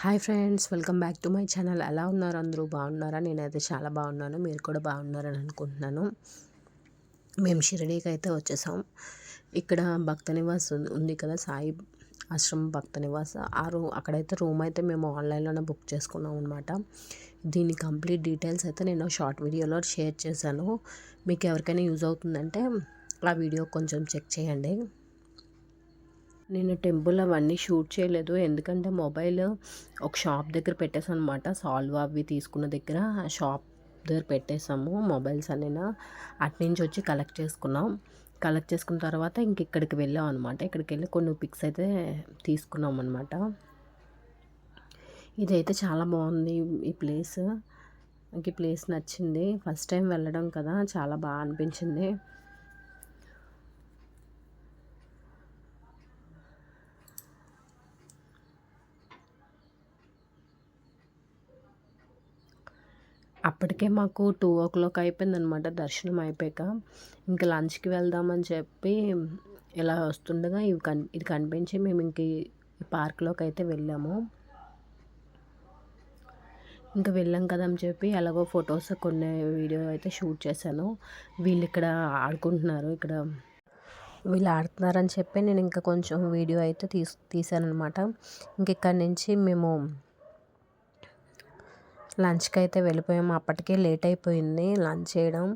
Hi friends, welcome back to my channel. ఎలా ఉన్నారు? అందరూ బాగున్నారా? నేనైతే చాలా బాగున్నాను. మీరు కూడా బాగున్నారని అనుకుంటున్నాను. మేము షిరిడీకి అయితే వచ్చేసాం. ఇక్కడ భక్త నివాస్ ఉంది కదా, సాయి ఆశ్రమం భక్త నివాస్. అక్కడైతే రూమ్ అయితే మేము ఆన్లైన్లోనే బుక్ చేసుకున్నాం అనమాట. దీని కంప్లీట్ డీటెయిల్స్ అయితే నేను షార్ట్ వీడియోలో షేర్ చేశాను. మీకు ఎవరికైనా యూజ్ అవుతుందంటే ఆ వీడియో కొంచెం చెక్ చేయండి. నేను టెంపుల్ అవన్నీ షూట్ చేయలేదు, ఎందుకంటే మొబైల్ ఒక షాప్ దగ్గర పెట్టేసాను అనమాట. సాల్వ్ అవి తీసుకున్న దగ్గర షాప్ దగ్గర పెట్టేసాము మొబైల్స్ అన్నీ. అటు నుంచి వచ్చి కలెక్ట్ చేసుకున్న తర్వాత ఇక్కడికి వెళ్ళాం అనమాట. ఇక్కడికి వెళ్ళి కొన్ని పిక్స్ అయితే తీసుకున్నాం అనమాట. ఇదైతే చాలా బాగుంది ఈ ప్లేస్. నాకు ఈ ప్లేస్ నచ్చింది. ఫస్ట్ టైం వెళ్ళడం కదా, చాలా బాగా అనిపించింది. అప్పటికే మాకు 2:00 అయిపోయిందనమాట దర్శనం అయిపోయాక. ఇంకా లంచ్కి వెళ్దామని చెప్పి ఇలా వస్తుండగా ఇది కనిపించి మేము ఈ పార్క్లోకి అయితే వెళ్ళాము. ఇంకా వెళ్ళాం కదా అని చెప్పి ఎలాగో ఫొటోస్ కొన్ని వీడియో అయితే షూట్ చేశాను. వీళ్ళు ఇక్కడ ఆడుకుంటున్నారు. వీళ్ళు ఆడుతున్నారని చెప్పి నేను ఇంకా కొంచెం వీడియో అయితే తీసాను అనమాట. ఇక్కడి నుంచి మేము లంచ్కి అయితే వెళ్ళిపోయాము. అప్పటికే లేట్ అయిపోయింది లంచ్ చేయడం.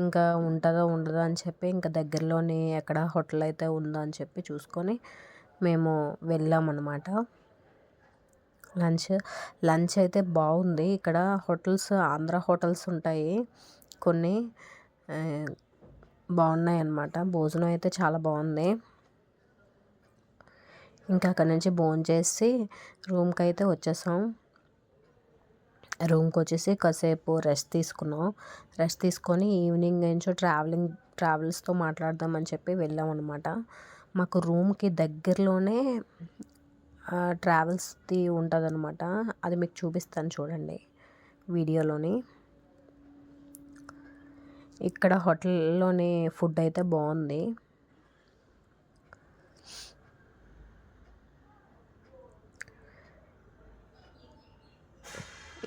ఇంకా ఉంటుందో ఉండదో అని చెప్పి ఇంకా దగ్గరలోనే ఎక్కడ హోటల్ అయితే ఉందో అని చెప్పి చూసుకొని మేము వెళ్ళామన్నమాట. లంచ్ అయితే బాగుంది. ఇక్కడ హోటల్స్, ఆంధ్ర హోటల్స్ ఉంటాయి కొన్ని, బాగున్నాయి అన్నమాట. భోజనం అయితే చాలా బాగుంది. ఇంకా అక్కడి నుంచి భోంచేసి రూమ్కి అయితే వచ్చేసాం. రూమ్కి వచ్చేసి కాసేపు రెస్ట్ తీసుకొని ఈవినింగ్ నుంచో ట్రావెల్స్తో మాట్లాడదామని చెప్పి వెళ్ళాం అనమాట. మాకు రూమ్కి దగ్గరలోనే ట్రావెల్స్ది ఉంటుంది అనమాట. అది మీకు చూపిస్తాను చూడండి వీడియోలోని. ఇక్కడ హోటల్లోని ఫుడ్ అయితే బాగుంది.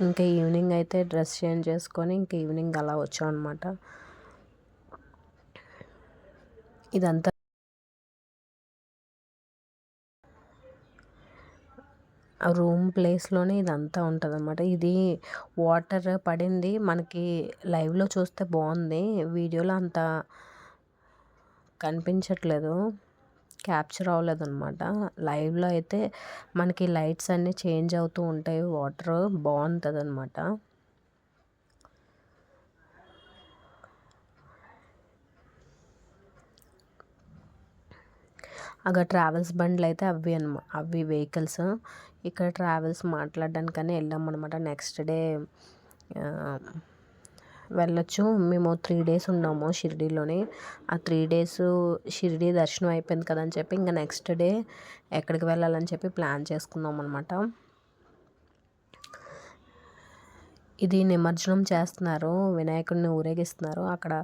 ఇంకా ఈవినింగ్ అయితే డ్రెస్ చేంజ్ చేసుకొని ఇంకా ఈవినింగ్ అలా వచ్చాం అనమాట. ఇదంతా రూమ్ ప్లేస్లోనే ఇదంతా ఉంటుంది అన్నమాట. ఇది వాటర్ పడింది, మనకి లైవ్లో చూస్తే బాగుంది, వీడియోలో అంత కనిపించట్లేదు, క్యాప్చర్ అవ్వలేదు అనమాట. లైవ్లో అయితే మనకి లైట్స్ అన్నీ చేంజ్ అవుతూ ఉంటాయి, వాటర్ బాగుంటుంది అనమాట. అక్కడ ట్రావెల్స్ బండ్లు అయితే అవి వెహికల్స్. ఇక్కడ ట్రావెల్స్ మాట్లాడడానికని వెళ్ళామన్నమాట. నెక్స్ట్ డే వెళ్ళొచ్చు. మేము 3 days ఉన్నాము షిరిడీలోని. ఆ 3 days షిరిడీ దర్శనం అయిపోయింది కదా అని చెప్పి ఇంకా నెక్స్ట్ డే ఎక్కడికి వెళ్ళాలని చెప్పి ప్లాన్ చేసుకున్నాం అనమాట. ఇది నిమజ్జనం చేస్తున్నారు, వినాయకుడిని ఊరేగిస్తున్నారు. అక్కడ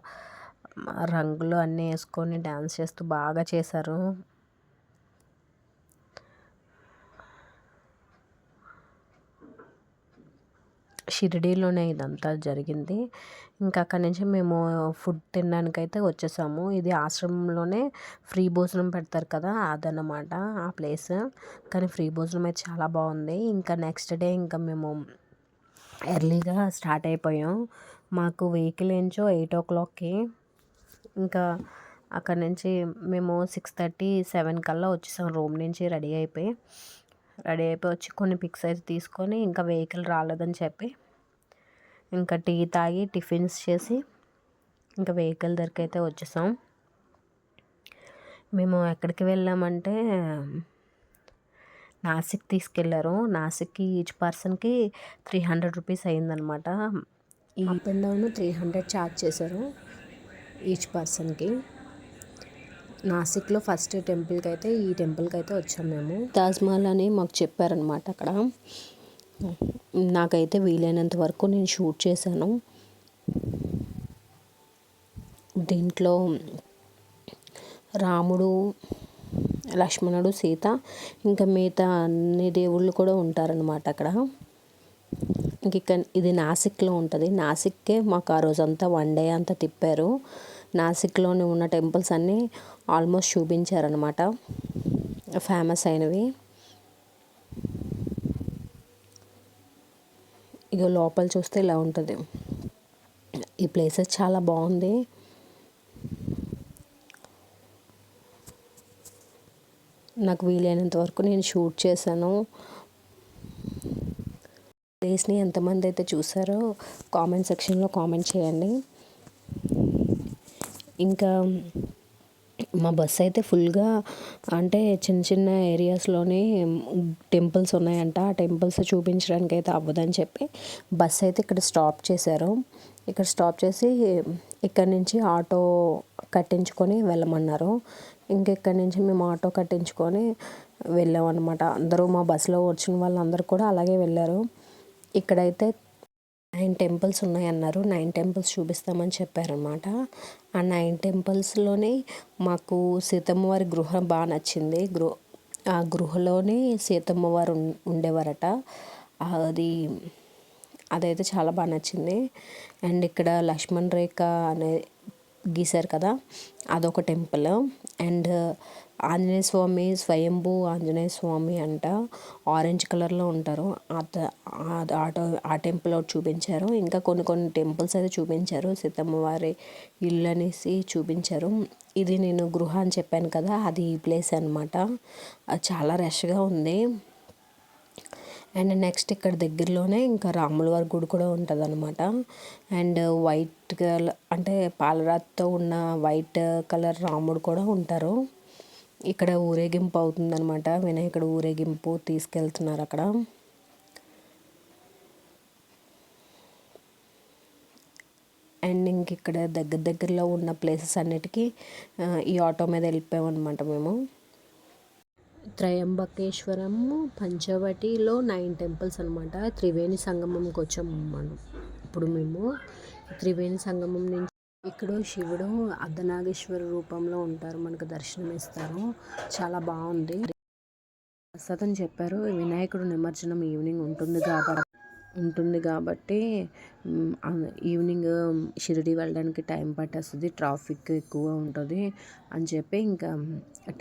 రంగులు అన్నీ వేసుకొని డ్యాన్స్ చేస్తూ బాగా చేశారు. షిరిడీలోనే ఇదంతా జరిగింది. ఇంకా అక్కడి నుంచి మేము ఫుడ్ తినడానికైతే వచ్చేసాము. ఇది ఆశ్రమంలోనే ఫ్రీ భోజనం పెడతారు కదా, అదన్నమాట ఆ ప్లేస్. కానీ ఫ్రీ భోజనం అయితే చాలా బాగుంది. ఇంకా నెక్స్ట్ డే ఇంకా మేము ఎర్లీగా స్టార్ట్ అయిపోయాం. మాకు వెహికల్ ఏంచో 8:00కి. ఇంకా అక్కడి నుంచి మేము 6:30, 7 కల్లా వచ్చేసాం రూమ్ నుంచి రెడీ అయిపోయి వచ్చి కొన్ని పిక్స్ అయితే తీసుకొని ఇంకా వెహికల్ రాలేదని చెప్పి ఇంకా టీ తాగి టిఫిన్స్ చేసి ఇంకా వెహికల్ దగ్గరికి అయితే వచ్చేసాం. మేము ఎక్కడికి వెళ్ళామంటే నాసిక్ తీసుకెళ్లారు. నాసిక్కి ఈచ్ పర్సన్కి 300 రూపీస్ అయిందనమాట. అప్ అండ్ డౌన్ 300 ఛార్జ్ చేశారు ఈచ్ పర్సన్కి. నాసిక్లో ఫస్ట్ ఈ టెంపుల్కి అయితే వచ్చాము మేము. తాజ్మహల్ అని మాకు చెప్పారనమాట అక్కడ. నాకైతే వీలైనంత వరకు నేను షూట్ చేశాను. దీంట్లో రాముడు లక్ష్మణుడు, సీత, ఇంకా మిగతా అన్ని దేవుళ్ళు కూడా ఉంటారనమాట అక్కడ. ఇంక ఇది నాసిక్లో ఉంటుంది. నాసిక్కే మాకు ఆ రోజంతా 1 డే అంతా తిప్పారు. నాసిక్లోని ఉన్న టెంపుల్స్ అన్నీ ఆల్మోస్ట్ చూపించారనమాట, ఫేమస్ అయినవి. ఇక లోపల చూస్తే ఇలా ఉంటుంది. ఈ ప్లేసెస్ చాలా బాగుంది. నాకు వీలైనంత వరకు నేను షూట్ చేశాను. ప్లేస్ని ఎంతమంది అయితే చూసారో కామెంట్ సెక్షన్లో కామెంట్ చేయండి. ఇంకా మా బస్ అయితే ఫుల్గా, అంటే చిన్న చిన్న ఏరియాస్లోనే టెంపుల్స్ ఉన్నాయంట. ఆ టెంపుల్స్ చూపించడానికి అయితే అవ్వదని చెప్పి బస్ అయితే ఇక్కడ స్టాప్ చేశారు. ఇక్కడ స్టాప్ చేసి ఇక్కడ నుంచి ఆటో కట్టించుకొని వెళ్ళమన్నారు. ఇంకెక్కడి నుంచి మేము ఆటో కట్టించుకొని వెళ్ళామన్నమాట. అందరూ మా బస్సులో వచ్చిన వాళ్ళందరూ కూడా అలాగే వెళ్ళారు. ఇక్కడైతే 9 టెంపుల్స్ ఉన్నాయన్నారు. 9 టెంపుల్స్ చూపిస్తామని చెప్పారనమాట. ఆ 9 టెంపుల్స్లోనే మాకు సీతమ్మ వారి గృహ బాగా నచ్చింది. ఆ గృహలోనే సీతమ్మ వారు ఉండేవారట. అదైతే చాలా బాగా నచ్చింది. అండ్ ఇక్కడ లక్ష్మణ్ రేఖ అనే గీశారు కదా, అదొక టెంపుల్. అండ్ ఆంజనేయ స్వామి, స్వయంభూ ఆంజనేయ స్వామి అంట, ఆరెంజ్ కలర్లో ఉంటారు. ఆ టెంపుల్ ఒకటి చూపించారు. ఇంకా కొన్ని టెంపుల్స్ అయితే చూపించారు. సీతమ్మ వారి ఇల్లు అనేసి చూపించారు. ఇది నేను గృహ అని చెప్పాను కదా, అది ఈ ప్లేస్ అనమాట. చాలా రష్గా ఉంది. అండ్ నెక్స్ట్ ఇక్కడ దగ్గరలోనే ఇంకా రాముల వారి గుడి కూడా ఉంటుంది అనమాట. అండ్ వైట్ కలర్, అంటే పాలరాతితో ఉన్న వైట్ కలర్ రాముడు కూడా ఉంటారు. ఇక్కడ ఊరేగింపు అవుతుందన్నమాట. వినాయకుడు ఊరేగింపు తీసుకెళ్తున్నారు అక్కడ. అండ్ ఇంక ఇక్కడ దగ్గరలో ఉన్న ప్లేసెస్ అన్నిటికీ ఈ ఆటో మీద వెళ్ళిపోయామన్నమాట మేము. త్రయంబకేశ్వరం, పంచవటిలో 9 టెంపుల్స్ అనమాట. త్రివేణి సంగమంకి వచ్చాము మనం. ఇప్పుడు మేము త్రివేణి సంగమం నుంచి ఇక్కడ శివుడు అర్ధనాగేశ్వర రూపంలో ఉంటారు, మనకు దర్శనం ఇస్తారు. చాలా బాగుంది. ప్రస్తుతం చెప్పారు వినాయకుడు నిమజ్జనం ఈవినింగ్ ఉంటుంది కాబట్టి ఈవినింగ్ షిరిడి వెళ్ళడానికి టైం పట్టేస్తుంది, ట్రాఫిక్ ఎక్కువ ఉంటుంది అని చెప్పి ఇంకా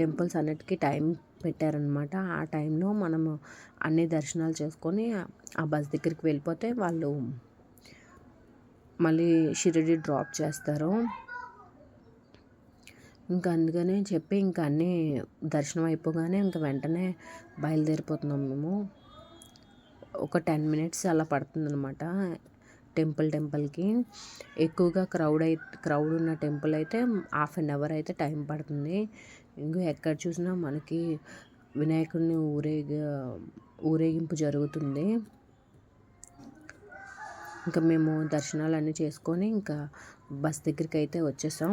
టెంపుల్స్ అన్నిటికీ టైం పెట్టారనమాట. ఆ టైంలో మనము అన్ని దర్శనాలు చేసుకొని ఆ బస్ దగ్గరికి వెళ్ళిపోతే వాళ్ళు మళ్ళీ షిరిడి డ్రాప్ చేస్తారు. ఇంకా అందుకనే చెప్పి ఇంకా అన్నీ దర్శనం అయిపోగానే ఇంకా వెంటనే బయలుదేరిపోతున్నాం మేము. ఒక 10 minutes అలా పడుతుందన్నమాట టెంపుల్కి. ఎక్కువగా క్రౌడ్ ఉన్న టెంపుల్ అయితే 1/2 hour అయితే టైం పడుతుంది. ఇంకా ఎక్కడ చూసినా మనకి వినాయకుడిని ఊరేగింపు జరుగుతుంది. ఇంకా మేము దర్శనాలన్నీ చేసుకొని ఇంకా బస్ దగ్గరికి అయితే వచ్చేసాం.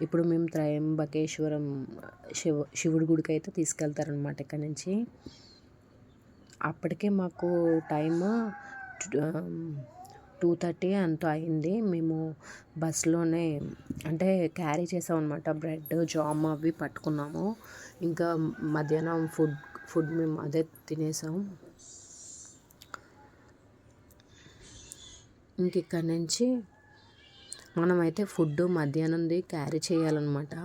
ఇప్పుడు మేము త్రయంబకేశ్వరం శివుడి గుడికి అయితే తీసుకెళ్తారనమాట ఇక్కడ నుంచి. అప్పటికే మాకు టైము 2:30 అంత అయింది. మేము బస్సులోనే అంటే క్యారీ చేసాం అనమాట. బ్రెడ్, జామ్ అవి పట్టుకున్నాము. ఇంకా మధ్యాహ్నం ఫుడ్ మేము అదే తినేసాం. ఇంక ఇక్కడ నుంచి మనమైతే ఫుడ్ మధ్యాహ్నంది క్యారీ చేయాలన్నమాట.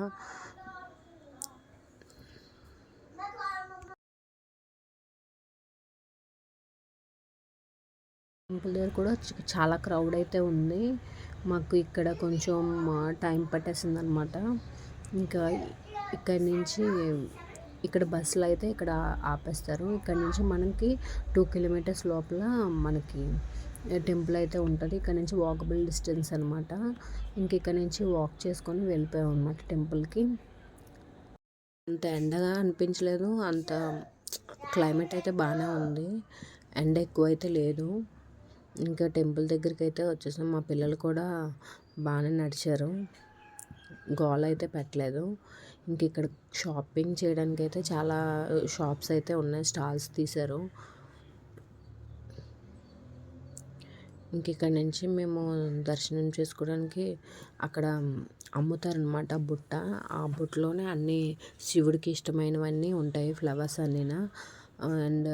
టెంపుల్ దగ్గర కూడా చాలా క్రౌడ్ అయితే ఉంది. మాకు ఇక్కడ కొంచెం టైం పట్టేసింది అనమాట. ఇంకా ఇక్కడి నుంచి ఇక్కడ బస్సులు అయితే ఇక్కడ ఆపేస్తారు. ఇక్కడ నుంచి మనకి 2 kilometers లోపల మనకి టెంపుల్ అయితే ఉంటుంది. ఇక్కడ నుంచి వాకబుల్ డిస్టెన్స్ అనమాట. ఇంక ఇక్కడ నుంచి వాక్ చేసుకొని వెళ్ళిపోయాం అనమాట టెంపుల్కి. అంత ఎండగా అనిపించలేదు, అంత క్లైమేట్ అయితే బాగానే ఉంది, ఎండ ఎక్కువ అయితే లేదు. ఇంకా టెంపుల్ దగ్గరికి అయితే వచ్చేసాం. మా పిల్లలు కూడా బాగానే నడిచారు, గోల అయితే పెట్టలేదు. ఇంక ఇక్కడ షాపింగ్ చేయడానికి అయితే చాలా షాప్స్ అయితే ఉన్నాయి, స్టాల్స్ తీశారు. ఇక్కడ నుంచి మేము దర్శనం చేసుకోవడానికి అక్కడ అమ్ముతారనమాట బుట్ట. ఆ బుట్టలోనే అన్నీ శివుడికి ఇష్టమైనవన్నీ ఉంటాయి, ఫ్లవర్స్ అన్నీనా. అండ్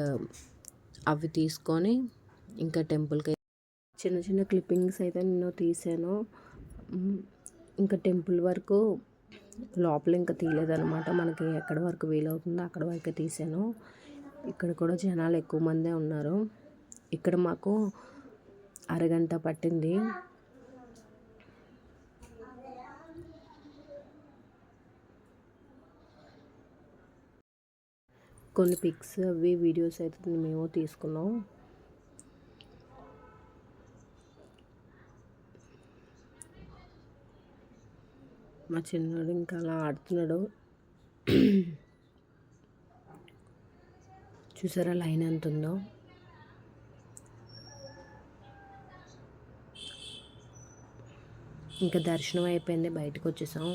అవి తీసుకొని ఇంకా టెంపుల్కి చిన్న చిన్న క్లిప్పింగ్స్ అయితే నేను తీసాను. ఇంకా టెంపుల్ వరకు లోపల ఇంకా తీయలేదనమాట. మనకి ఎక్కడి వరకు వీలవుతుందో అక్కడ వరకే తీసాను. ఇక్కడ కూడా జనాలు ఎక్కువ మందే ఉన్నారు. ఇక్కడ మాకు అరగంట పట్టింది. కొన్ని పిక్స్ అవి వీడియోస్ అయితే మేము తీసుకున్నాం. మా చిన్నోడు ఇంకా అలా ఆడుతున్నాడు. చూసారా లైన్ ఎంత ఉందో. ఇంకా దర్శనం అయిపోయింది, బయటకు వచ్చేసాం.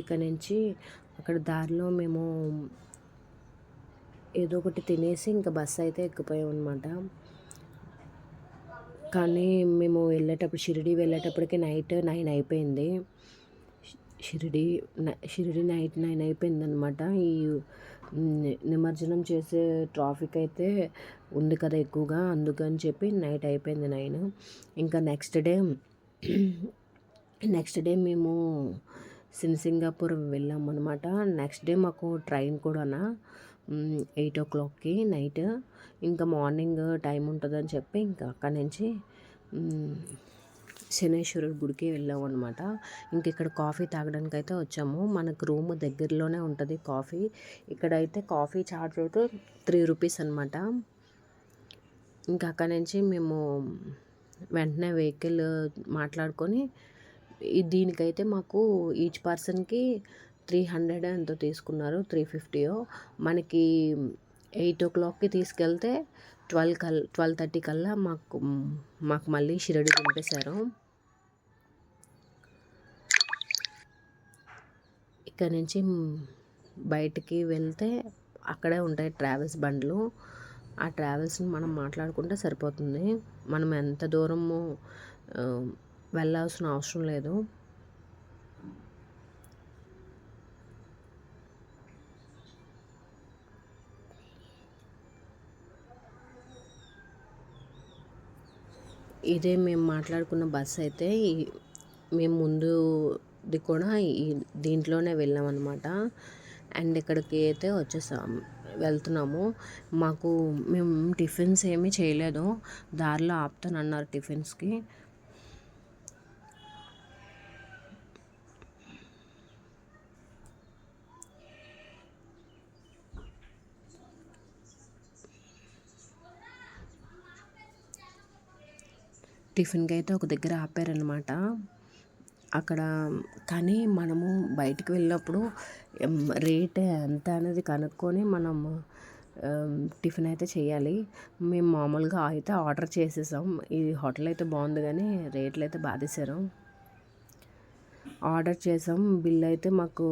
ఇక్కడ నుంచి అక్కడ దారిలో మేము ఏదో ఒకటి తినేసి ఇంకా బస్సు అయితే ఎక్కిపోయాం అనమాట. కానీ మేము షిరిడి వెళ్ళేటప్పటికి నైట్ 9 అయిపోయింది. షిరిడి నైట్ 9 అయిపోయిందనమాట. ఈ నిమజ్జనం చేసే ట్రాఫిక్ అయితే ఉంది కదా ఎక్కువగా, అందుకని చెప్పి నైట్ అయిపోయింది 9. ఇంకా నెక్స్ట్ డే మేము సింగపూర్ వెళ్ళాము అనమాట. నెక్స్ట్ డే మాకు ట్రైన్ కూడా 8 o'clockకి నైట్. ఇంకా మార్నింగ్ టైం ఉంటుందని చెప్పి ఇంకా అక్కడి నుంచి శనేశ్వరుడు గుడికి వెళ్ళాము అనమాట. ఇక్కడ కాఫీ తాగడానికి అయితే వచ్చాము. మనకు రూమ్ దగ్గరలోనే ఉంటుంది కాఫీ. ఇక్కడైతే కాఫీ చార్జ్ అయితే 3 రూపీస్ అనమాట. ఇంకా అక్కడి నుంచి మేము వెంటనే వెహికల్ మాట్లాడుకొని దీనికైతే మాకు ఈచ్ పర్సన్కి 300 ఎంతో తీసుకున్నారు, 350. మనకి 8 o'clockకి తీసుకెళ్తే 12:30 కల్లా మాకు మళ్ళీ షిరిడి దింపేశారు. ఇక్కడ నుంచి బయటికి వెళ్తే అక్కడే ఉంటాయి ట్రావెల్స్ బండ్లు. ఆ ట్రావెల్స్ని మనం మాట్లాడుకుంటే సరిపోతుంది. మనం ఎంత దూరము వెళ్ళాల్సిన అవసరం లేదు. ఇదే మేము మాట్లాడుకున్న బస్సు అయితే మేము ముందుది కూడా దీంట్లోనే వెళ్ళామన్నమాట. అండ్ ఇక్కడికి అయితే వెళ్తున్నాము. మేము టిఫిన్స్ ఏమీ చేయలేదు, దారిలో ఆపుతానన్నారు టిఫిన్స్కి. టిఫిన్కి అయితే ఒక దగ్గర ఆపారనమాట. అక్కడ కానీ మనము బయటికి వెళ్ళినప్పుడు రేట్ ఎంత అనేది కనుక్కొని మనం టిఫిన్ అయితే చేయాలి. మేము మామూలుగా అయితే ఆర్డర్ చేసేసాం. ఈ హోటల్ అయితే బాగుంది కానీ రేట్లు అయితే బాధేశారు. ఆర్డర్ చేసాం. బిల్ అయితే మాకు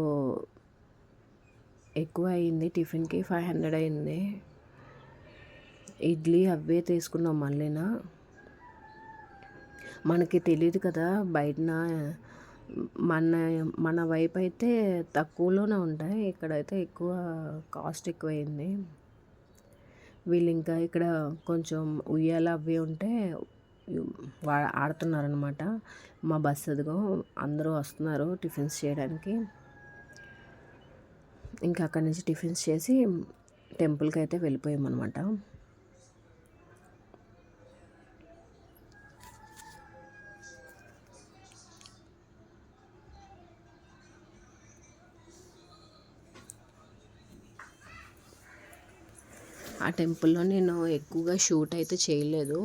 ఎక్కువ అయింది. టిఫిన్కి 500 అయింది. ఇడ్లీ అవే తీసుకున్నాం మళ్ళీనా. మనకి తెలియదు కదా బయటన, మన వైపు అయితే తక్కువలోనే ఉంటాయి, ఇక్కడైతే ఎక్కువ కాస్ట్ ఎక్కువైంది. వీళ్ళు ఇంకా ఇక్కడ కొంచెం ఉయ్యాల అవి ఉంటే ఆడుతున్నారనమాట. మా బస్సు అదిగో అందరూ వస్తున్నారు టిఫిన్స్ చేయడానికి. ఇంకా అక్కడి నుంచి టిఫిన్స్ చేసి టెంపుల్కి అయితే వెళ్ళిపోయామన్నమాట. ఆ టెంపుల్లో నేను ఎక్కువగా షూట్ అయితే చేయలేదు.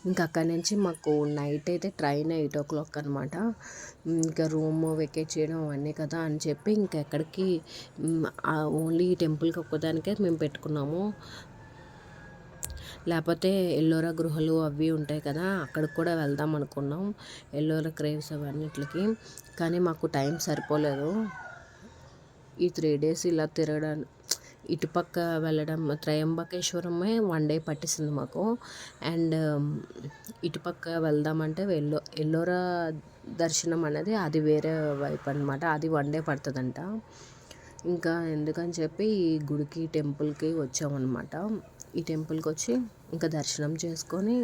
ఇంకా అక్కడి నుంచి మాకు నైట్ అయితే ట్రైన్ 8 o'clock అనమాట. ఇంకా రూమ్ వెకేట్ చేయడం అవన్నీ కదా అని చెప్పి ఇంకెక్కడికి ఓన్లీ టెంపుల్కి ఒక్కదానికే మేము పెట్టుకున్నాము. లేకపోతే ఎల్లోరా గృహలు అవి ఉంటాయి కదా, అక్కడికి కూడా వెళ్దాం అనుకున్నాం, ఎల్లోరా క్రేవ్స్ అవన్నిటికి. కానీ మాకు టైం సరిపోలేదు. ఈ 3 days ఇలా ఇటుపక్క వెళ్ళడం త్రయంబకేశ్వరమే 1 డే పట్టేసింది మాకు. అండ్ ఇటుపక్క వెళ్దామంటే ఎల్లోరా దర్శనం అనేది అది వేరే వైపు అనమాట. అది 1 డే పడుతుందంట. ఇంకా ఎందుకని చెప్పి ఈ గుడికి టెంపుల్కి వచ్చామన్నమాట. ఈ టెంపుల్కి వచ్చి ఇంకా దర్శనం చేసుకొని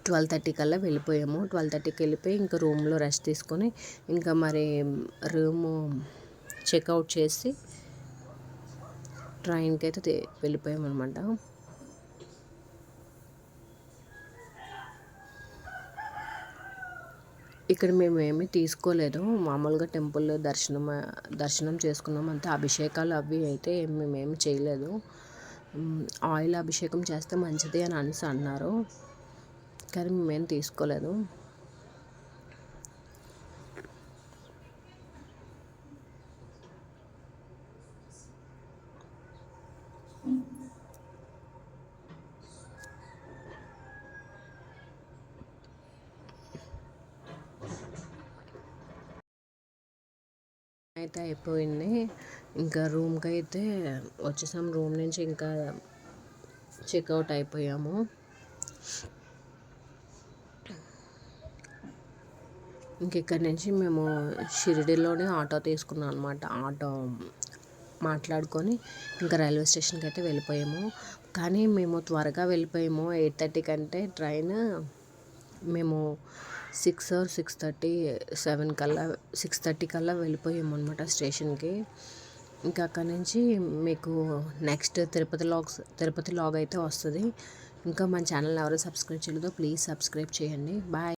12:30 కల్లా వెళ్ళిపోయాము. 12:30కి వెళ్ళిపోయి ఇంకా రూమ్లో రెస్ట్ తీసుకొని ఇంకా మరి రూము చెక్అవుట్ చేసి ట్రైన్కి అయితే వెళ్ళిపోయామన్నమాట. ఇక్కడ మేము ఏమీ తీసుకోలేదు, మామూలుగా టెంపుల్ దర్శనం చేసుకున్నాం అంతే. అభిషేకాలు అవి అయితే మేమేమి చేయలేదు. ఆయిల్ అభిషేకం చేస్తే మంచిది అని అన్నారు, కానీ మేమేం తీసుకోలేదు. అయితే అయిపోయింది. ఇంకా రూమ్కి అయితే వచ్చేసాం. రూమ్ నుంచి ఇంకా చెక్అవుట్ అయిపోయాము. ఇంక ఇక్కడి నుంచి మేము షిరిడీలోనే ఆటో తీసుకున్నాం అనమాట. ఆటో మాట్లాడుకొని ఇంకా రైల్వే స్టేషన్కి అయితే వెళ్ళిపోయాము. కానీ మేము త్వరగా వెళ్ళిపోయాము. 8:30 కంటే ట్రైన్ మేము 6 or 6:30, 7 కల్లా 6:30 కల్లా వెళ్ళిపోయాము అనమాట స్టేషన్కి. ఇంకా అక్కడి నుంచి మీకు నెక్స్ట్ తిరుపతి లాగ్ అయితే వస్తుంది. ఇంకా మన ఛానల్ ఎవరు సబ్స్క్రైబ్ చేయలేదో ప్లీజ్ సబ్స్క్రైబ్ చేయండి. బాయ్.